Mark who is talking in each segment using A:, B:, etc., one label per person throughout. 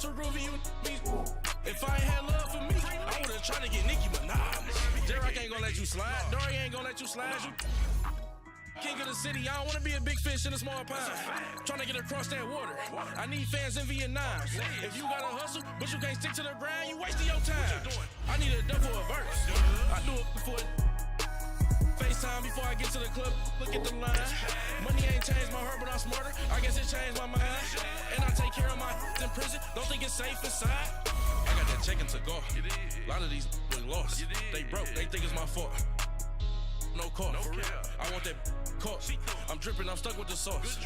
A: to Ruby, you me. If I ain't had love for me, I would've tried to get Nicki Minaj. Derek ain't gonna let you slide. Dory ain't gonna let you slide. You king of the city, I don't wanna be a big fish in a small pond. Trying to get across that water. I need fans in Vietnam. If you gotta hustle, but you can't stick to the grind, you wasting your time. I need a double a verse. I do it for FaceTime before I get to the club. Look at the line. Money ain't changed my heart, but I'm smarter. I guess it changed my mind. And I take care of my in prison. Don't think it's safe inside. I got that check and took off. A lot of these been lost. They broke. They think it's my fault. No call, for real. I want that caught. I'm dripping, I'm stuck with the sauce.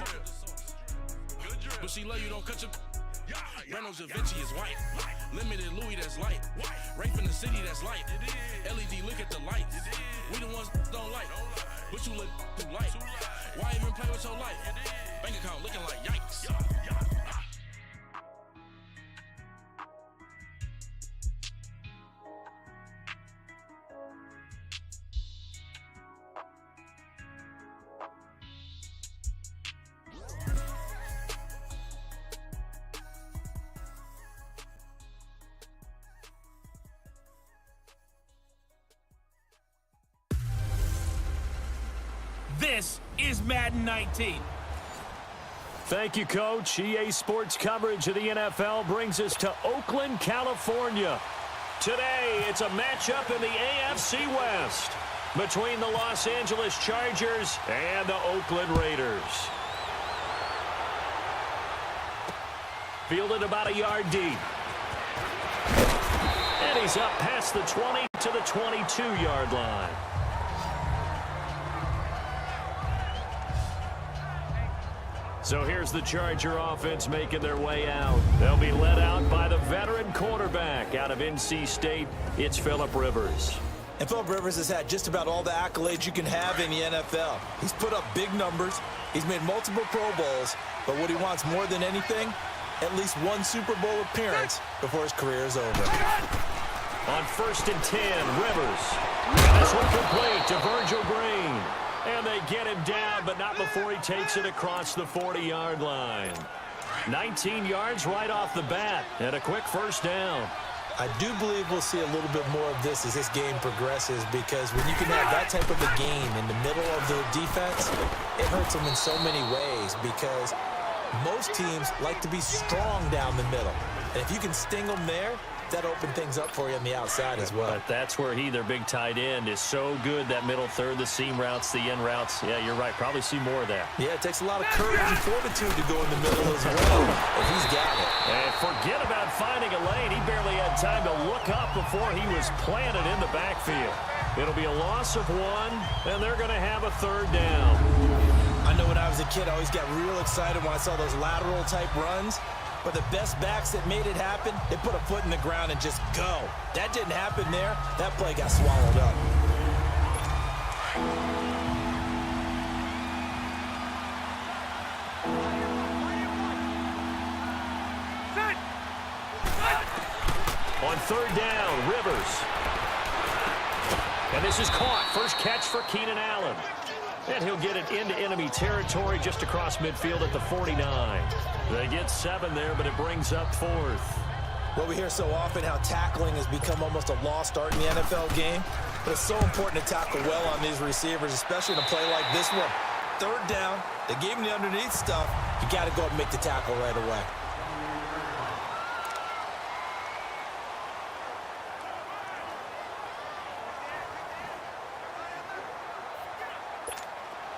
A: But she love you, don't cut your. Reynolds Da Vinci is white. Limited Louis, that's light. Rape in the city, that's light. LED, look at the lights. We the ones don't like. But you look too light. Why even play with your life? Bank account looking like yikes.
B: This is Madden 19.
C: Thank you, Coach. EA Sports coverage of the NFL brings us to Oakland, California. Today, it's a matchup in the AFC West between the Los Angeles Chargers and the Oakland Raiders. Fielded about a yard deep. And he's up past the 20 to the 22-yard line. So here's the Charger offense making their way out. They'll be led out by the veteran quarterback out of NC State. It's Phillip Rivers.
D: And Phillip Rivers has had just about all the accolades you can have in the NFL. He's put up big numbers. He's made multiple Pro Bowls. But what he wants more than anything, at least one Super Bowl appearance before his career is over.
C: On 1st and 10, Rivers. This one complete to Virgil Green. And they get him down, but not before he takes it across the 40-yard line. 19 yards right off the bat, and a quick first down.
D: I do believe we'll see a little bit more of this as this game progresses, because when you can have that type of a game in the middle of the defense, it hurts them in so many ways, because most teams like to be strong down the middle. And if you can sting them there, that open things up for you on the outside as well.
C: But that's where their big tight end, is so good, that middle third, the seam routes, the in routes. Yeah, you're right. Probably see more of that.
D: Yeah, it takes a lot of courage and fortitude to go in the middle as well. And he's got it.
C: And forget about finding a lane. He barely had time to look up before he was planted in the backfield. It'll be a loss of one, and they're going to have a third down.
D: I know when I was a kid, I always got real excited when I saw those lateral-type runs. But the best backs that made it happen, they put a foot in the ground and just go. That didn't happen there. That play got swallowed up.
C: On third down, Rivers. And this is caught. First catch for Keenan Allen. And he'll get it into enemy territory just across midfield at the 49. They get 7 there, but it brings up 4th.
D: Well, we hear so often how tackling has become almost a lost art in the NFL game. But it's so important to tackle well on these receivers, especially in a play like this one. Third down, they gave him the underneath stuff. You got to go and make the tackle right away.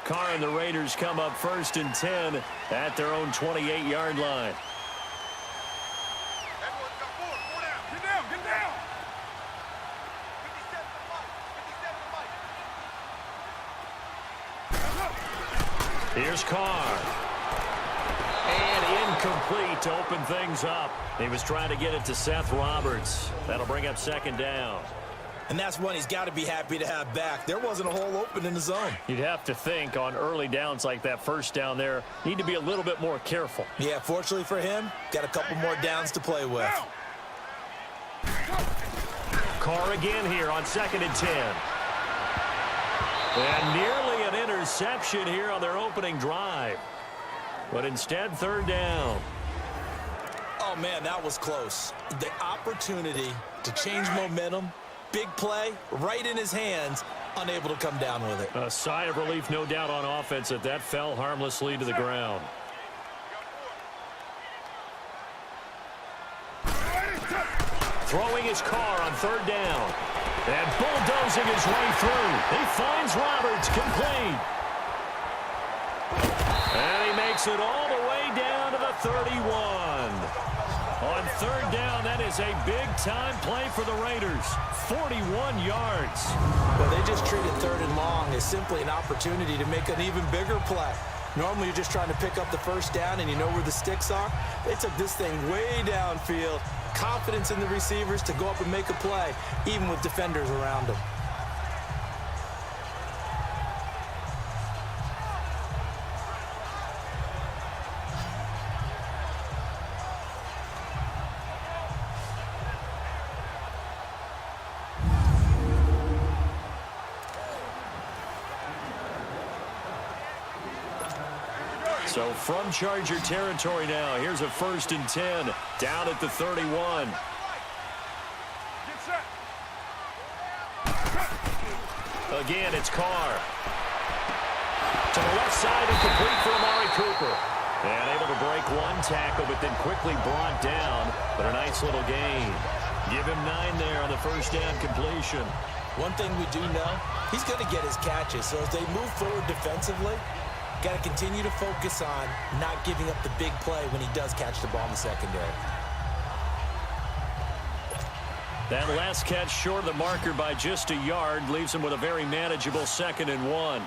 C: Carr and the Raiders come up 1st and 10 at their own 28-yard line.
E: Get down, get down.
C: Here's Carr. And incomplete to open things up. He was trying to get it to Seth Roberts. That'll bring up 2nd down.
D: And that's one he's got to be happy to have back. There wasn't a hole open in the zone.
C: You'd have to think on early downs like that, first down there, need to be a little bit more careful.
D: Yeah, fortunately for him, got a couple more downs to play with.
C: Carr again here on 2nd and 10. And nearly an interception here on their opening drive. But instead, 3rd down.
D: Oh, Oh, man, that was close. The opportunity to change momentum, big play, right in his hands, unable to come down with it.
C: A sigh of relief, no doubt, on offense that fell harmlessly to the ground. Throwing his car on third down. And bulldozing his way through. He finds Roberts, complete. And he makes it all the way down to the 31. On third down, that is a big-time play for the Raiders. 41 yards.
D: Well, they just treated third and long as simply an opportunity to make an even bigger play. Normally, you're just trying to pick up the first down and you know where the sticks are. They took this thing way downfield. Confidence in the receivers to go up and make a play, even with defenders around them.
C: So from Charger territory now, here's a 1st and 10 down at the 31. Again, it's Carr. To the left side and complete for Amari Cooper. And able to break one tackle, but then quickly brought down. But a nice little gain. Give him 9 there on the first down completion.
D: One thing we do know, he's going to get his catches. So as they move forward defensively, got to continue to focus on not giving up the big play when he does catch the ball in the secondary.
C: That last catch short of the marker by just a yard leaves him with a very manageable 2nd and 1.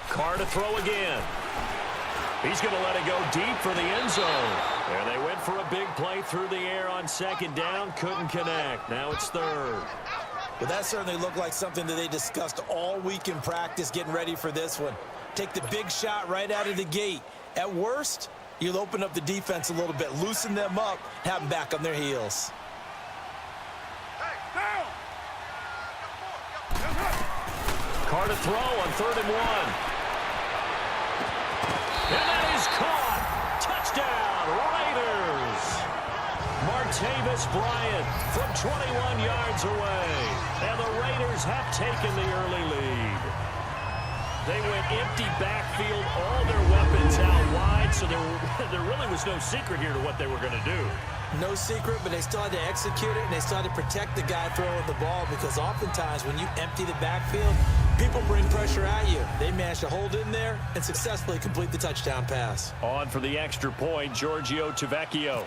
C: Carr to throw again. He's going to let it go deep for the end zone. And they went for a big play through the air on 2nd down. Couldn't connect. Now it's 3rd.
D: Well, that certainly looked like something that they discussed all week in practice getting ready for this one. Take the big shot right out of the gate. At worst, you'll open up the defense a little bit, loosen them up, have them back on their heels.
C: Carr to throw on 3rd and 1. And that is caught. Touchdown, Raiders. Martavis Bryant from 21 yards away. And the Raiders have taken the early lead. They went empty backfield, all their weapons out wide, so there really was no secret here to what they were going to do.
D: No secret, but they still had to execute it, and they still had to protect the guy throwing the ball, because oftentimes when you empty the backfield, people bring pressure at you. They managed to hold in there and successfully complete the touchdown pass.
C: On for the extra point, Giorgio Tavecchio.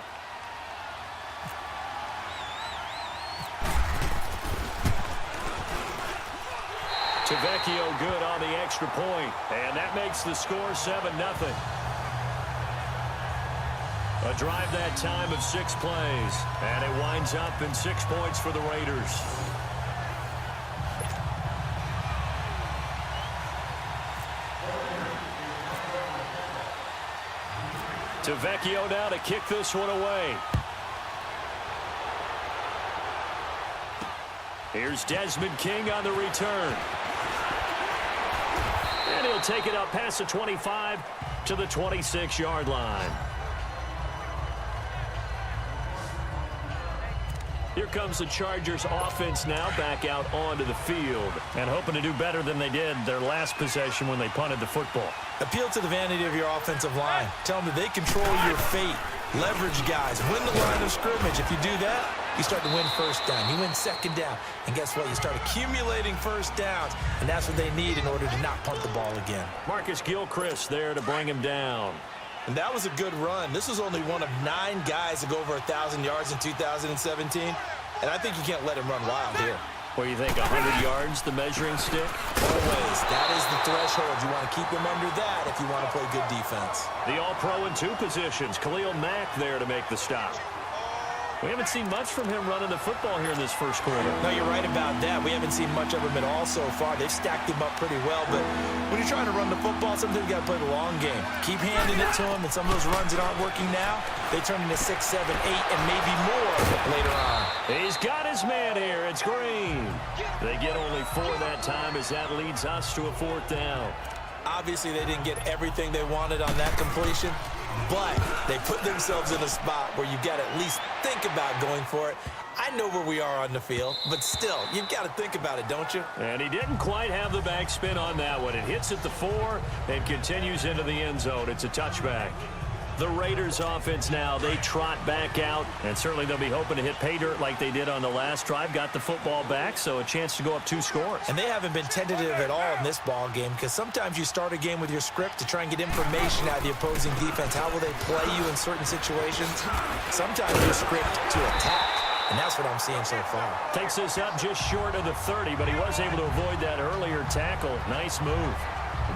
C: Tavecchio good on the extra point, and that makes the score 7-0. A drive that time of 6 plays, and it winds up in 6 points for the Raiders. Tavecchio now to kick this one away. Here's Desmond King on the return. And he'll take it up past the 25 to the 26-yard line. Here comes the Chargers offense now back out onto the field and hoping to do better than they did their last possession when they punted the football.
D: Appeal to the vanity of your offensive line. Tell them that they control your fate. Leverage guys. Win the line of scrimmage. If you do that, you start to win first down. You win 2nd down. And guess what? You start accumulating first downs. And that's what they need in order to not punt the ball again.
C: Marcus Gilchrist there to bring him down.
D: And that was a good run. This was only one of 9 guys to go over 1,000 yards in 2017. And I think you can't let him run wild here.
C: What do you think, 100 yards, the measuring stick?
D: Always. That is the threshold. You want to keep him under that if you want to play good defense.
C: The all-pro in 2 positions. Khalil Mack there to make the stop. We haven't seen much from him running the football here in this first quarter.
D: No, you're right about that. We haven't seen much of him at all so far. They've stacked him up pretty well, but when you're trying to run the football, sometimes you got to play the long game. Keep handing it to him, and some of those runs that aren't working now, they turn into 6, 7, 8, and maybe more later on.
C: He's got his man here. It's Green. They get only 4 that time as that leads us to a 4th down.
D: Obviously, they didn't get everything they wanted on that completion, but they put themselves in a spot where you got to at least think about going for it. I know where we are on the field, but still, you've got to think about it, don't you?
C: And he didn't quite have the backspin on that one. It hits at the 4 and continues into the end zone. It's a touchback. The Raiders offense now, they trot back out, and certainly they'll be hoping to hit pay dirt like they did on the last drive. Got the football back, so a chance to go up 2 scores.
D: And they haven't been tentative at all in this ball game, because sometimes you start a game with your script to try and get information out of the opposing defense. How will they play you in certain situations? Sometimes your script to attack, and that's what I'm seeing so far.
C: Takes this up just short of the 30, but he was able to avoid that earlier tackle. Nice move.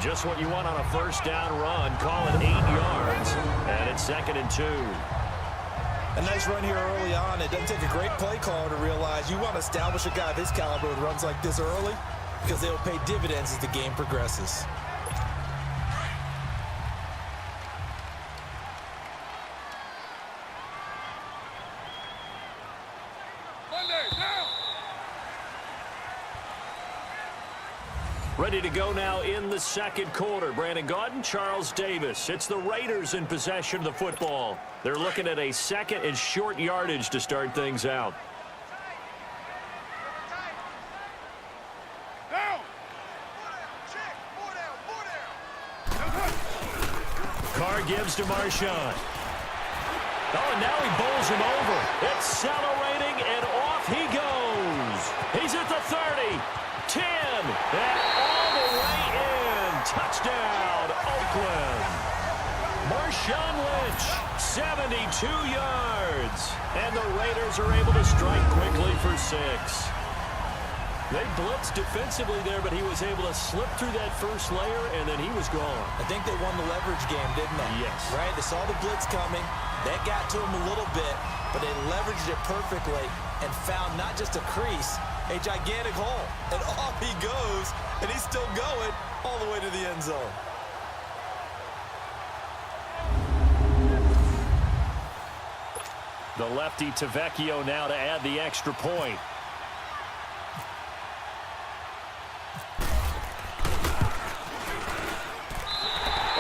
C: Just what you want on a first down run. Call it 8 yards, and it's 2nd and 2.
D: A nice run here early on. It doesn't take a great play caller to realize you want to establish a guy of his caliber with runs like this early, because they'll pay dividends as the game progresses.
C: Ready to go now in the second quarter. Brandon Gaudin, Charles Davis. It's the Raiders in possession of the football. They're looking at a 2nd and short yardage to start things out.
E: Down.
C: Carr gives to Marshawn. Oh, and now he bowls him over. Accelerating, and off he goes. He's at the 30, 10, and all the way in. Touchdown, Oakland. Marshawn Lynch, 72 yards. And the Raiders are able to strike quickly for 6. They blitzed defensively there, but he was able to slip through that first layer, and then he was gone.
D: I think they won the leverage game, didn't they?
C: Yes.
D: Right? They saw the blitz coming. That got to him a little bit, but they leveraged it perfectly and found not just a crease, a gigantic hole. And off he goes, and he's still going all the way to the end zone.
C: The lefty Tavecchio now to add the extra point.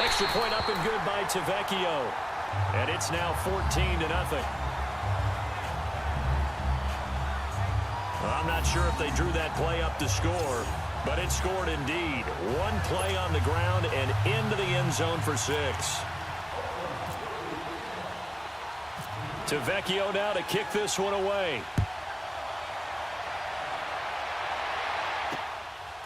C: Extra point up and good by Tavecchio. And it's now 14-0. I'm not sure if they drew that play up to score, but it scored indeed. One play on the ground and into the end zone for 6. Tavecchio now to kick this one away.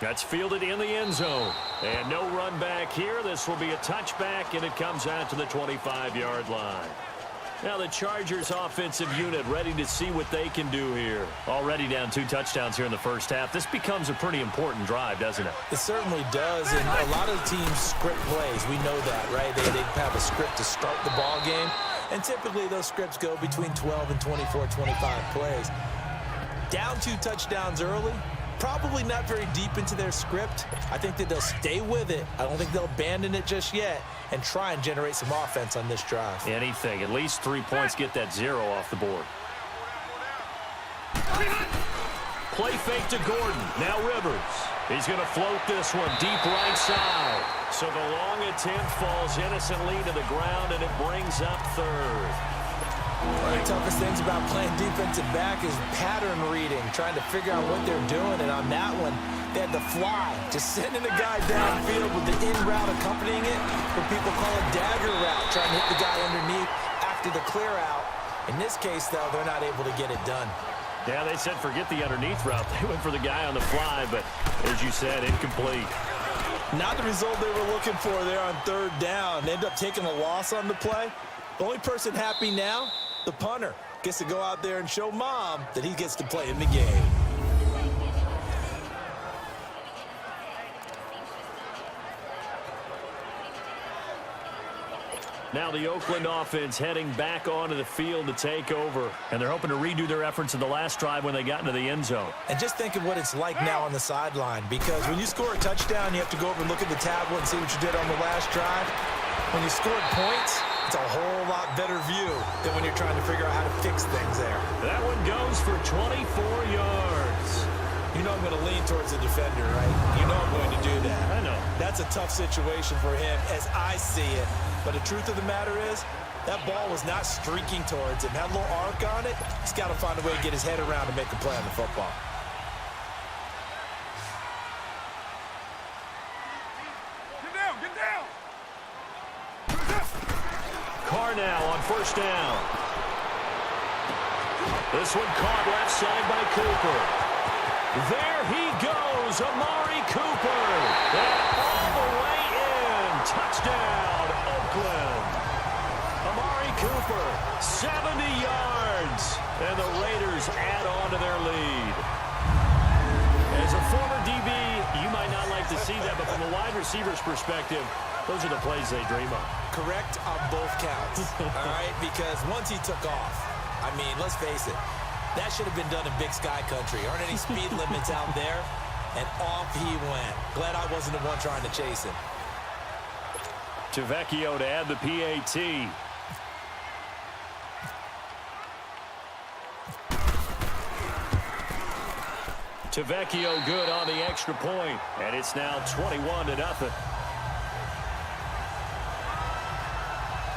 C: That's fielded in the end zone. And no run back here. This will be a touchback, and it comes out to the 25-yard line. Now the Chargers offensive unit ready to see what they can do here. Already down 2 touchdowns here in the first half. This becomes a pretty important drive, doesn't it?
D: It certainly does, and a lot of teams script plays. We know that, right? They have a script to start the ball game, and typically those scripts go between 12 and 24, 25 plays. Down 2 touchdowns early, probably not very deep into their script. I think that they'll stay with it. I don't think they'll abandon it just yet and try and generate some offense on this drive.
C: Anything. At least 3 points, get that 0 off the board. Play fake to Gordon. Now Rivers. He's going to float this one deep right side. So the long attempt falls innocently to the ground, and it brings up 3rd.
D: One of the toughest things about playing defensive back is pattern reading, trying to figure out what they're doing. And on that one, they had the fly, just sending a guy downfield with the in route accompanying it, what people call a dagger route, trying to hit the guy underneath after the clear out. In this case, though, they're not able to get it done.
C: Yeah, they said forget the underneath route. They went for the guy on the fly, but as you said, incomplete.
D: Not the result they were looking for there on 3rd down. They end up taking a loss on the play. The only person happy now, the punter, gets to go out there and show Mom that he gets to play in the game.
C: Now the Oakland offense heading back onto the field to take over. And they're hoping to redo their efforts in the last drive when they got into the end zone.
D: And just think of what it's like now on the sideline, because when you score a touchdown, you have to go over and look at the tablet and see what you did on the last drive. When you scored points, it's a whole lot better view than when you're trying to figure out how to fix things there.
C: That one goes for 24 yards.
D: You know I'm going to lean towards the defender, right? You know I'm going to do that.
C: I know.
D: That's a tough situation for him as I see it. But the truth of the matter is, that ball was not streaking towards him. Had a little arc on it. He's got to find a way to get his head around and make a play on the football.
E: Get down, get down.
C: Carr now on first down. This one caught left side by Cooper. There he goes, Amari Cooper. And all the way in. Touchdown, Oakland. Amari Cooper, 70 yards. And the Raiders add on to their lead. As a former DB, you might not like to see that, but from a wide receiver's perspective, those are the plays they dream of.
D: Correct on both counts, all right? Because once he took off, I mean, let's face it, that should have been done in Big Sky Country. Aren't any speed limits out there? And off he went. Glad I wasn't the one trying to chase him.
C: Tavecchio to add the PAT. Tavecchio good on the extra point, and it's now 21-0.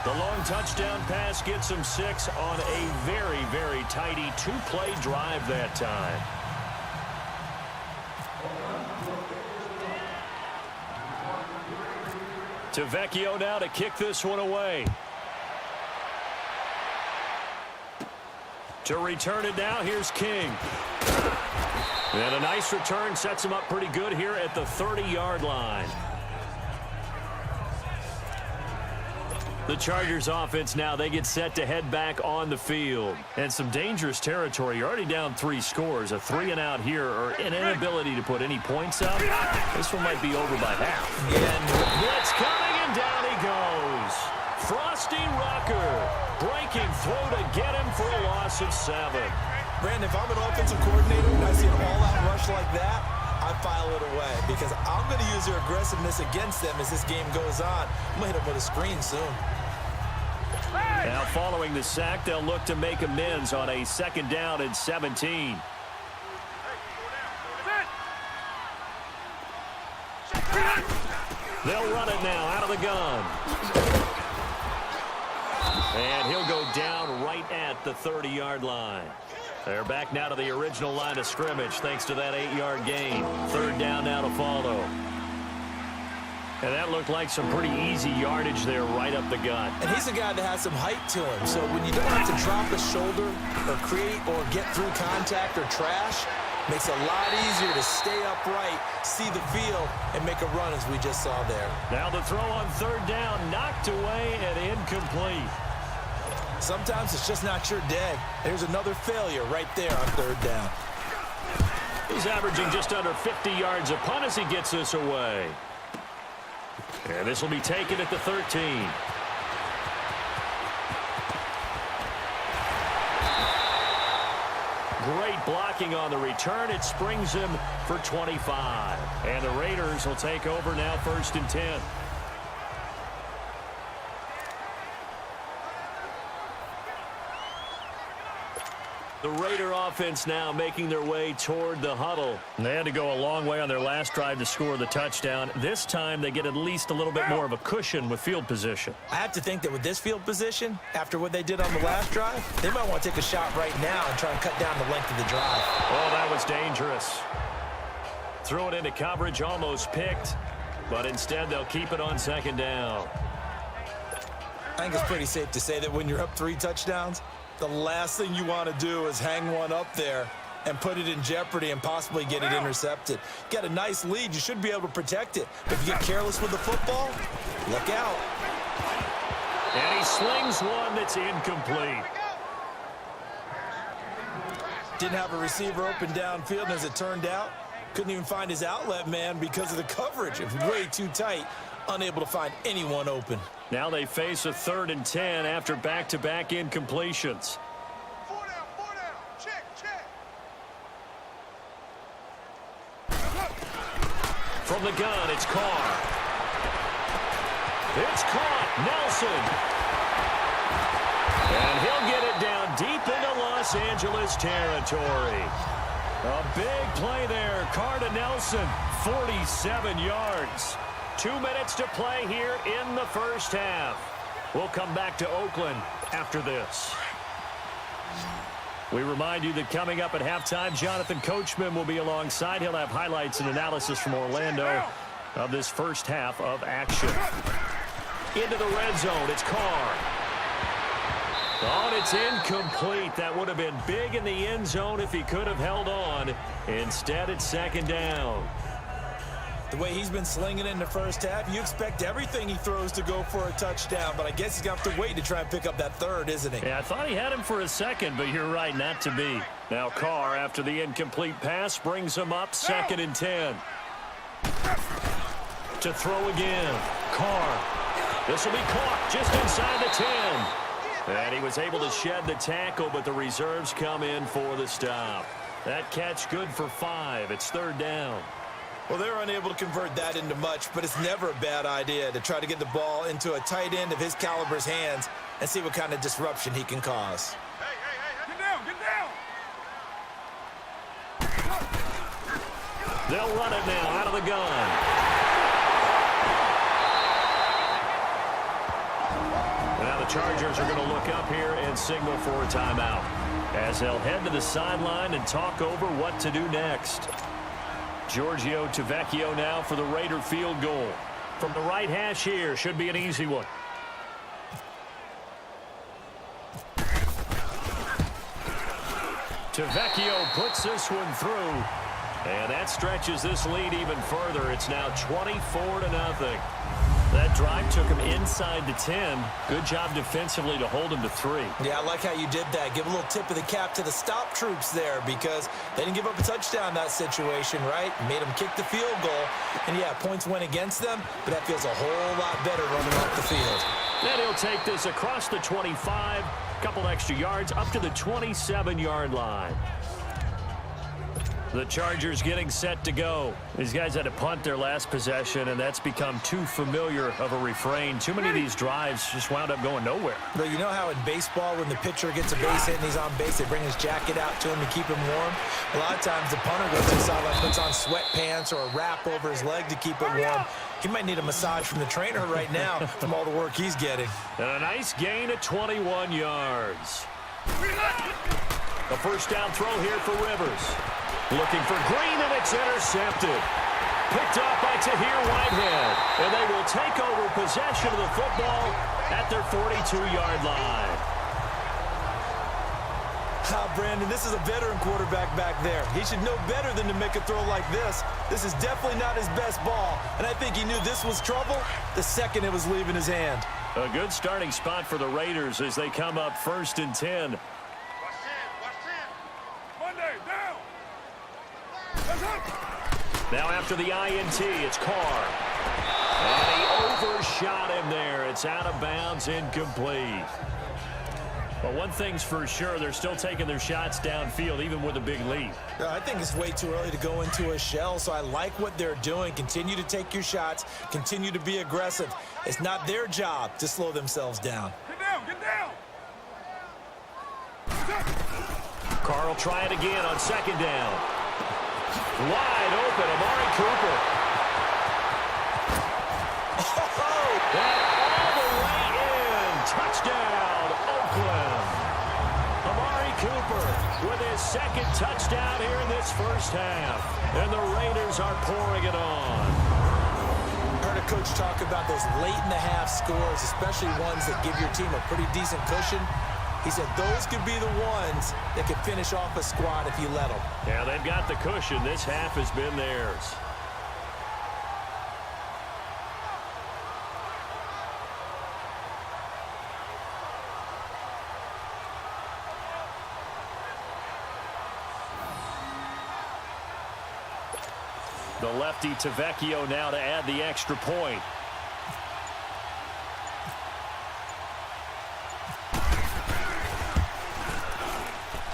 C: The long touchdown pass gets him 6 on a very, very tidy two-play drive that time. Tavecchio now to kick this one away. To return it now, here's King. And a nice return sets him up pretty good here at the 30-yard line. The Chargers offense now, they get set to head back on the field. And some dangerous territory. You're already down 3 scores. A 3-and-out here, or an inability to put any points up. This one might be over by half.
D: And
C: Blitz coming, and down he goes. Frosty Rucker breaking through to get him for a loss of 7.
D: Brandon, if I'm an offensive coordinator and I see an all-out rush like that, I file it away because I'm going to use their aggressiveness against them as this game goes on. I'm going to hit them with a screen soon.
C: Now following the sack, they'll look to make amends on a 2nd down and 17. They'll run it now out of the gun. And he'll go down right at the 30-yard line. They're back now to the original line of scrimmage thanks to that 8-yard gain. 3rd down now to follow. And that looked like some pretty easy yardage there right up the gut.
D: And he's a guy that has some height to him. So when you don't have to drop a shoulder or create or get through contact or trash, makes it a lot easier to stay upright, see the field, and make a run as we just saw there.
C: Now the throw on 3rd down, knocked away and incomplete.
D: Sometimes it's just not your day. There's another failure right there on 3rd down.
C: He's averaging just under 50 yards a punt as he gets this away. And this will be taken at the 13. Great blocking on the return. It springs him for 25. And the Raiders will take over now 1st and 10. The Raider offense now making their way toward the huddle. They had to go a long way on their last drive to score the touchdown. This time they get at least a little bit more of a cushion with field position.
D: I have to think that with this field position, after what they did on the last drive, they might want to take a shot right now and try and cut down the length of the drive.
C: Oh, that was dangerous. Threw it into coverage, almost picked, but instead they'll keep it on 2nd down.
D: I think it's pretty safe to say that when you're up 3 touchdowns, the last thing you want to do is hang one up there and put it in jeopardy and possibly get it intercepted. Get a nice lead, you should be able to protect it. But if you get careless with the football, look out.
C: And he slings one that's incomplete.
D: Didn't have a receiver open downfield, and as it turned out, couldn't even find his outlet man because of the coverage. It was way too tight, unable to find anyone open.
C: Now they face a 3rd and 10 after back-to-back incompletions.
E: 4 down. Check.
C: From the gun, it's Carr. It's caught. Nelson. And he'll get it down deep into Los Angeles territory. A big play there. Carr to Nelson, 47 yards. 2 minutes to play here in the first half. We'll come back to Oakland after this. We remind you that coming up at halftime, Jonathan Coachman will be alongside. He'll have highlights and analysis from Orlando of this first half of action. Into the red zone, it's Carr. Oh, and it's incomplete. That would have been big in the end zone if he could have held on. Instead, it's second down.
D: The way he's been slinging it in the first half, you expect everything he throws to go for a touchdown, but I guess he's going to have to wait to try and pick up that third, isn't he?
C: Yeah, I thought he had him for a second, but you're right, not to be. Now Carr, after the incomplete pass, brings him up 2nd and 10. To throw again. Carr. This will be caught just inside the 10. And he was able to shed the tackle, but the reserves come in for the stop. That catch good for 5. It's 3rd down.
D: Well, they're unable to convert that into much, but it's never a bad idea to try to get the ball into a tight end of his caliber's hands and see what kind of disruption he can cause.
E: Hey, get down, get down!
C: They'll run it now out of the gun. Now the Chargers are going to look up here and signal for a timeout as they'll head to the sideline and talk over what to do next. Giorgio Tavecchio now for the Raider field goal. From the right hash here, should be an easy one. Tavecchio puts this one through. And that stretches this lead even further. It's now 24-0. That drive took him inside the 10. Good job defensively to hold him to 3.
D: Yeah, I like how you did that. Give a little tip of the cap to the stop troops there because they didn't give up a touchdown in that situation, right? Made them kick the field goal. And, yeah, points went against them, but that feels a whole lot better running off the field.
C: Then he'll take this across the 25, a couple extra yards, up to the 27-yard line. The Chargers getting set to go. These guys had to punt their last possession, and that's become too familiar of a refrain. Too many of these drives just wound up going nowhere.
D: But you know how in baseball, when the pitcher gets a base hit and he's on base, they bring his jacket out to him to keep him warm? A lot of times the punter goes to the sideline, puts on sweatpants or a wrap over his leg to keep it warm. He might need a massage from the trainer right now from all the work he's getting.
C: And a nice gain of 21 yards. A first down throw here for Rivers. Looking for Green, and it's intercepted. Picked up by Tahir Whitehead. And they will take over possession of the football at their 42-yard line.
D: Brandon, this is a veteran quarterback back there. He should know better than to make a throw like this. This is definitely not his best ball. And I think he knew this was trouble the second it was leaving his hand.
C: A good starting spot for the Raiders as they come up 1st and 10.
E: Watch 10. Monday, down!
C: Now after the INT, it's Carr. And he overshot him there. It's out of bounds, incomplete. But one thing's for sure, they're still taking their shots downfield, even with a big lead.
D: I think it's way too early to go into a shell, so I like what they're doing. Continue to take your shots. Continue to be aggressive. It's not their job to slow themselves down.
E: Get down!
C: Carr will try it again on 2nd down. Wide open, Amari Cooper. And all the way in. Touchdown, Oakland. Amari Cooper with his 2nd touchdown here in this first half. And the Raiders are pouring it on.
D: Heard a coach talk about those late-in-the-half scores, especially ones that give your team a pretty decent cushion. He said those could be the ones that could finish off a squad if you let them.
C: Yeah, they've got the cushion. This half has been theirs. The lefty Tavecchio now to add the extra point.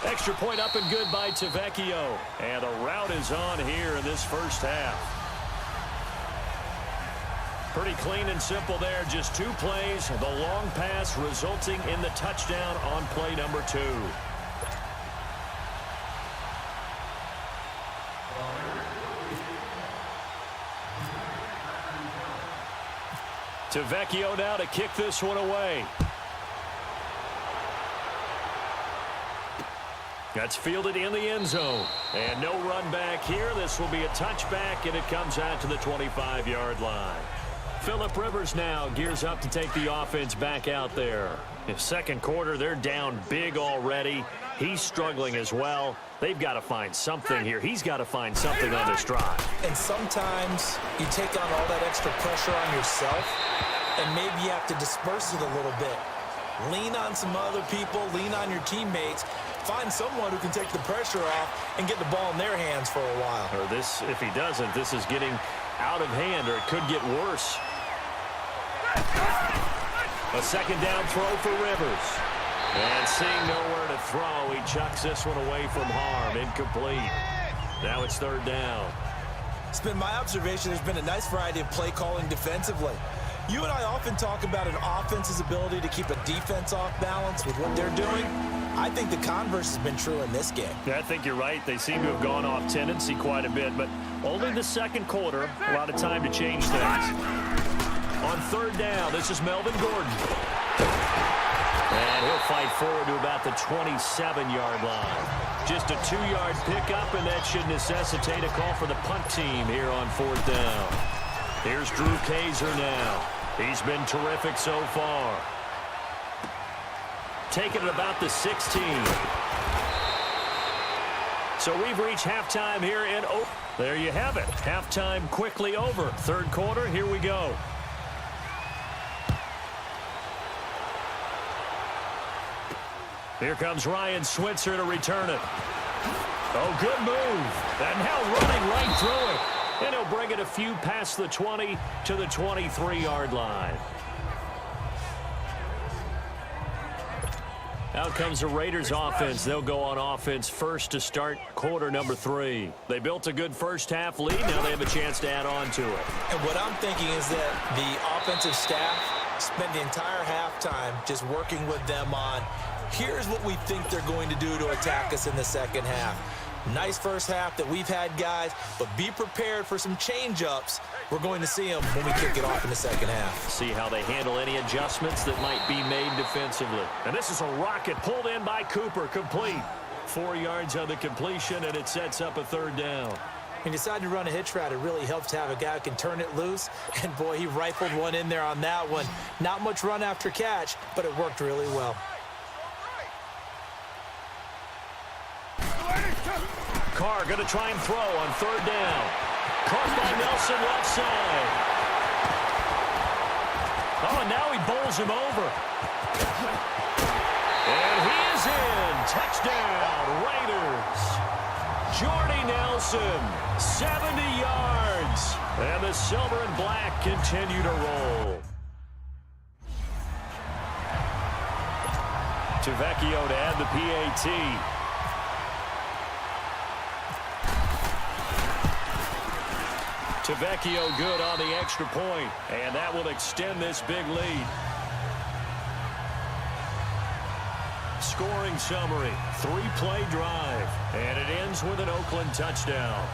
C: Extra point up and good by Tavecchio. And the route is on here in this first half. Pretty clean and simple there. Just 2 plays. The long pass resulting in the touchdown on play number 2. Vecchio now to kick this one away. That's fielded in the end zone. And no run back here. This will be a touchback, and it comes out to the 25-yard line. Phillip Rivers now gears up to take the offense back out there. In second quarter, they're down big already. He's struggling as well. They've got to find something here. He's got to find something on this drive.
D: And sometimes you take on all that extra pressure on yourself, and maybe you have to disperse it a little bit. Lean on some other people, lean on your teammates, find someone who can take the pressure off and get the ball in their hands for a while.
C: Or this, if he doesn't, this is getting out of hand, or it could get worse. A second down throw for Rivers. And seeing nowhere to throw, he chucks this one away from harm. Incomplete. Now it's third down.
D: It's been my observation there's been a nice variety of play calling defensively. You and I often talk about an offense's ability to keep a defense off balance with what they're doing. I think the converse has been true in this game.
C: Yeah, I think you're right. They seem to have gone off tendency quite a bit, but only the second quarter. A lot of time to change things. On third down, this is Melvin Gordon. And he'll fight forward to about the 27-yard line. Just a 2-yard pickup, and that should necessitate a call for the punt team here on fourth down. Here's Drew Kaiser now. He's been terrific so far. Taking it about the 16. So we've reached halftime here in Oakland. There you have it. Halftime quickly over. Third quarter, here we go. Here comes Ryan Switzer to return it. Oh, good move. And now running right through it. And he'll bring it a few past the 20 to the 23-yard line. Out comes the Raiders offense. They'll go on offense first to start quarter number 3. They built a good first half lead. Now they have a chance to add on to it.
D: And what I'm thinking is that the offensive staff spent the entire halftime just working with them on, here's what we think they're going to do to attack us in the second half. Nice first half that we've had, guys, but be prepared for some change-ups. We're going to see them when we kick it off in the second half.
C: See how they handle any adjustments that might be made defensively. And this is a rocket pulled in by Cooper, complete. 4 yards on the completion, and it sets up a third down.
D: He decided to run a hitch route. It really helps to have a guy who can turn it loose. And, boy, he rifled one in there on that one. Not much run after catch, but it worked really well.
C: Carr going to try and throw on third down. Caught by Nelson left side. Oh, and now he bowls him over. And he is in. Touchdown, Raiders. Jordy Nelson, 70 yards. And the silver and black continue to roll. Vecchio to add the PAT. Vecchio good on the extra point, and that will extend this big lead. Scoring summary, 3-play drive, and it ends with an Oakland touchdown.